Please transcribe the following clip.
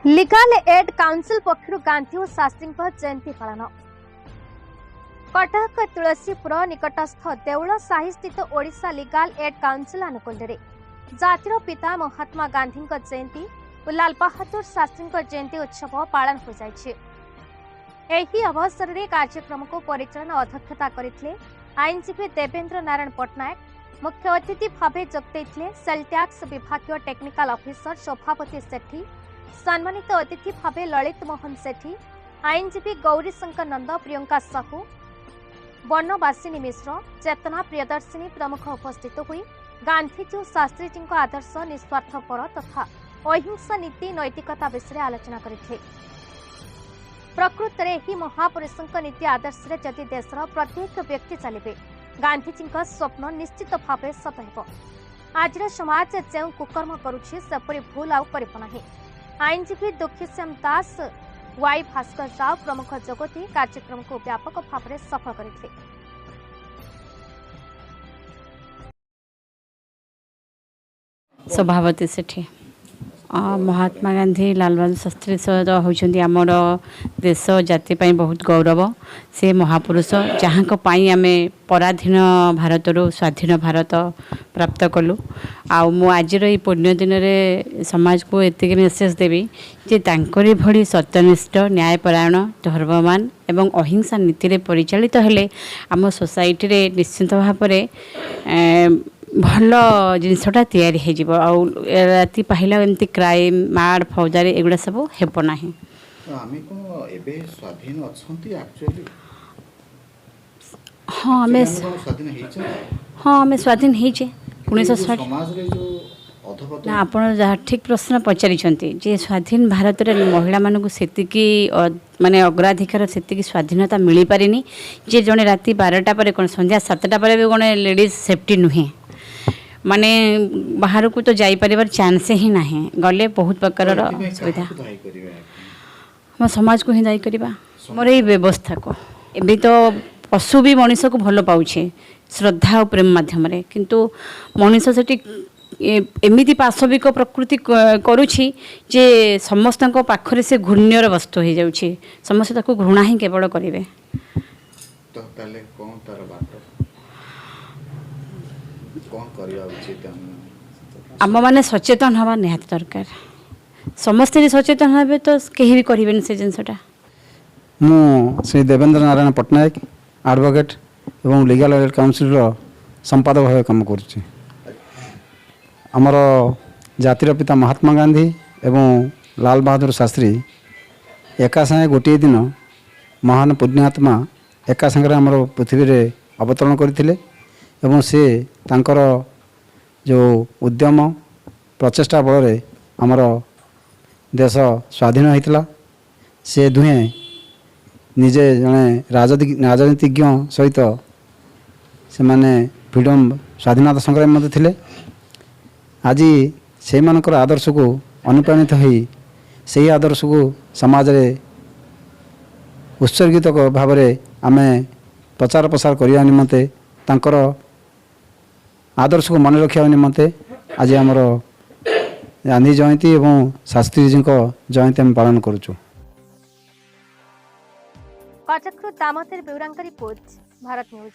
Legal aid council पक्षर Gandhi और शास्त्री जयंती पालन कटक तुलसीपुर निकटस्थ देउल साही स्थित ओडिशा लीगल एड काउंसिल अनुकूल जातिर पिता महात्मा गांधी जयंती और लाल बहादुर शास्त्री जयंती उत्सव पालन हो जाए। अवसर में कार्यक्रम को परिचालन अध्यक्षता करते आईनजीवी देवेंद्र नारायण पट्टनायक, मुख्य अतिथि भाव जोगदे सेल टैक्स विभाग टेक्निकल ऑफिसर शोभावती सेठी, सम्मानित अतिथि भाव ललित मोहन सेठी, आईनजीवी गौरी शंकर नंद, प्रियंका साहू, बनवासिनी मिश्र, चेतना प्रियदर्शिनी प्रमुख उपस्थित हुई गांधीजी और शास्त्रीजी आदर्श निस्वार्थपर तथा अहिंसा नीति नैतिकता विषय आलोचना करते। प्रकृत में महापुरुषों नीति आदर्श जदि देशर प्रत्येक व्यक्ति चलिए गांधीजी स्वप्न निश्चित भाव सत हो। आज समाज जो कुकर्म करुछि सेपरि भूल आउ करिब नाही। आईनजीवी दुखीश्याम दास, वाई भास्कर राव प्रमुख जोगदी कार्यक्रम को व्यापक भाव में सफल करते। शोभावती सेठी, महात्मा गांधी, लाल बहादुर शास्त्री होती आमर देश जाति बहुत गौरव। से महापुरुष जहाँ आम पराधीन भारत स्वाधीन भारत प्राप्त कलु। आज पुण्य दिन में समाज को एति मेसेज देवी जे तांकरी भली सत्यनिष्ठ, न्यायपरायण, धर्मवान एवं अहिंसा नीति रे परिचालित हेले आम सोसाइटी रे निश्चित भाव में भल जिनसटा तैयारी हो। राति पाहिला एमती क्राइम, मार, फौजारी एगुड़ा सब हेब ना। हाँ आम स्वाधीन होचे 1960। ना आप ठीक प्रश्न पचारि जे स्वाधीन भारत में महिला मानक सेतिकी माने अग्राधिकार सेतिकी स्वाधीनता मिल पारिनी। जे जड़े राति 12टा पर कौन संध्या 7टा पर भी कौन लेडीज सेफ्टी नुहे, माने बाहर को तो जाई परिवार चांस ही ना। गले बहुत प्रकार सुविधा हम समाज को ही दायी करवा मोर ये व्यवस्था को। एबे तो पशु भी मनीष को भल पाऊे श्रद्धा और प्रेम माध्यम किंतु मनीष से एमती पाशविक प्रकृति करुछि जे समस्त पाखरे से घूर्ण्यर वस्तु हो जाउछि। समस्त ताको घृणा ही केवल करेंगे। तो ताले कोन तार बात आम मैंने सचेतन हवा निहाती दरकार। समस्ते सचेतन हे तो कहीं भी करें से जिनसटा। मु श्री देवेंद्र नारायण पट्टनायक एडवोकेट एवं लीगल एड काउंसिल संपादक भाव काम करुच्ची। आमर जातिर पिता महात्मा गांधी एवं लाल बहादुर शास्त्री एका संगे गोटे दिन महान पुण्यात्मा एका संगे आमर पृथ्वी रे अवतरण करथिले एवं से तांकर जो उद्यम प्रचेष्टा बल रे आमर देश स्वाधीन होता। से दुहे निजे जड़े राजनीतिज्ञ सहित से माने फ्रीडम स्वाधीनता संग्रामी मध्य थिले। आज से मानकर आदर्श को अनुप्राणित होई से आदर्श को समाज रे उत्सर्गित भाव में आमे प्रचार प्रसार करने निमंते तांकर आदर्श को मन रखा निमंते आज आमर गांधी जयंती एवं शास्त्री जी जयंती आम पालन करुचु। कटकरू दामोदर बेउरांका रिपोर्ट, भारत न्यूज।